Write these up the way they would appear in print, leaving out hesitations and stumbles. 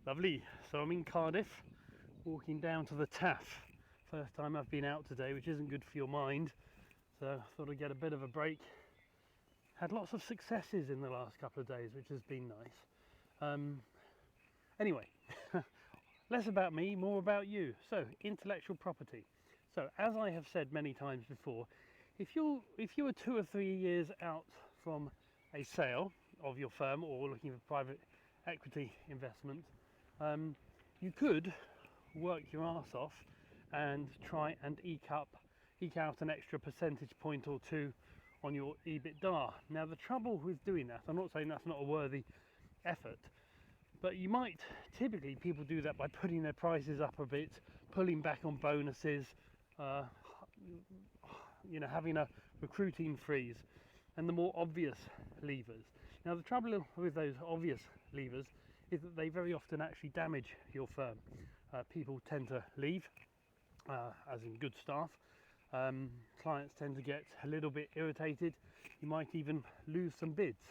Lovely. So I'm in Cardiff, walking down to the TAF. First time I've been out today, which isn't good for your mind. So I thought I'd get a bit of a break. Had lots of successes in the last couple of days, which has been nice. Anyway, less about me, more about you. So, intellectual property. So, as I have said many times before, if you were 2 or 3 years out from a sale of your firm or looking for private equity investment, you could work your arse off and try and eke out an extra percentage point or two on your EBITDA. Now, the trouble with doing that, I'm not saying that's not a worthy effort, but you might, typically people do that by putting their prices up a bit, pulling back on bonuses, having a recruiting freeze, and the more obvious levers. Now, the trouble with those obvious levers is that they very often actually damage your firm. People tend to leave, as in good staff. Clients tend to get a little bit irritated. You might even lose some bids.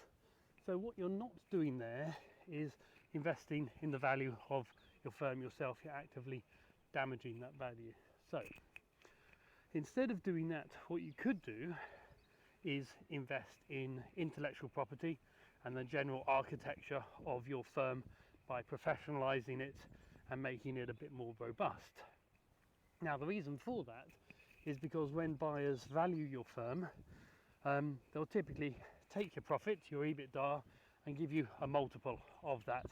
So what you're not doing there is investing in the value of your firm yourself. You're actively damaging that value. So instead of doing that, what you could do is invest in intellectual property and the general architecture of your firm by professionalizing it and making it a bit more robust. Now, the reason for that is because when buyers value your firm, they'll typically take your profit, your EBITDA, and give you a multiple of that.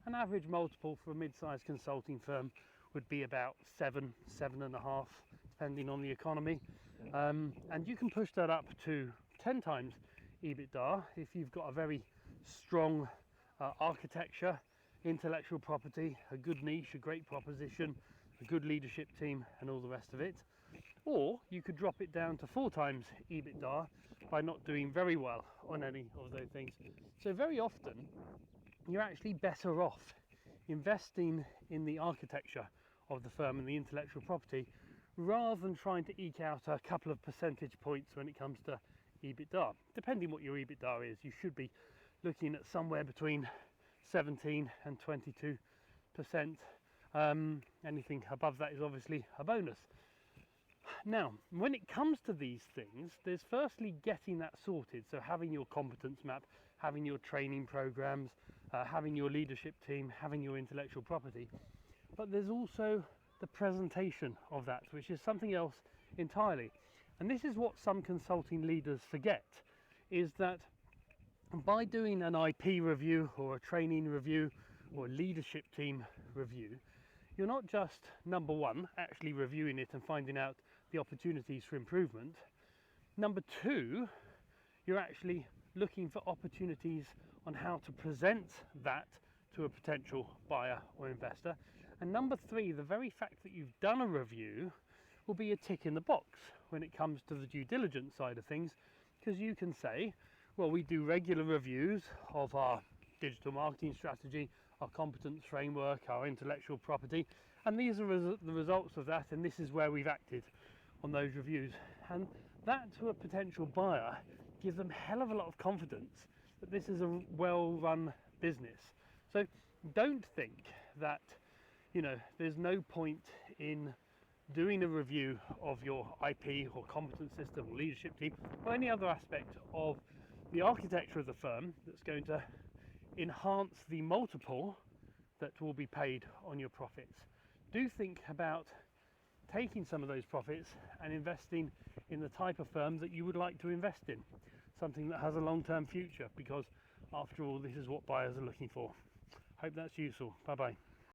An average multiple for a mid-sized consulting firm would be about 7.5, depending on the economy. And you can push that up to 10 times EBITDA if you've got a very strong architecture, intellectual property, a good niche, a great proposition, a good leadership team, and all the rest of it. Or you could drop it down to 4 times EBITDA by not doing very well on any of those things. So very often you're actually better off investing in the architecture of the firm and the intellectual property rather than trying to eke out a couple of percentage points when it comes to EBITDA. Depending what your EBITDA is, you should be looking at somewhere between 17 and 22%. Anything above that is obviously a bonus. Now, when it comes to these things, there's firstly getting that sorted. So having your competence map, having your training programs, having your leadership team, having your intellectual property. But there's also the presentation of that, which is something else entirely. And this is what some consulting leaders forget, is that by doing an IP review or a training review or a leadership team review, you're not just, number one, actually reviewing it and finding out the opportunities for improvement. Number two, you're actually looking for opportunities on how to present that to a potential buyer or investor. And number three, the very fact that you've done a review will be a tick in the box when it comes to the due diligence side of things, because you can say, well, we do regular reviews of our digital marketing strategy, our competence framework, our intellectual property, and these are the results of that, and this is where we've acted on those reviews. And that, to a potential buyer, gives them a hell of a lot of confidence that this is a well-run business. So don't think that, there's no point in doing a review of your IP or competence system or leadership team or any other aspect of the architecture of the firm that's going to enhance the multiple that will be paid on your profits. Do think about taking some of those profits and investing in the type of firm that you would like to invest in, something that has a long-term future, because after all, this is what buyers are looking for. Hope that's useful. Bye bye.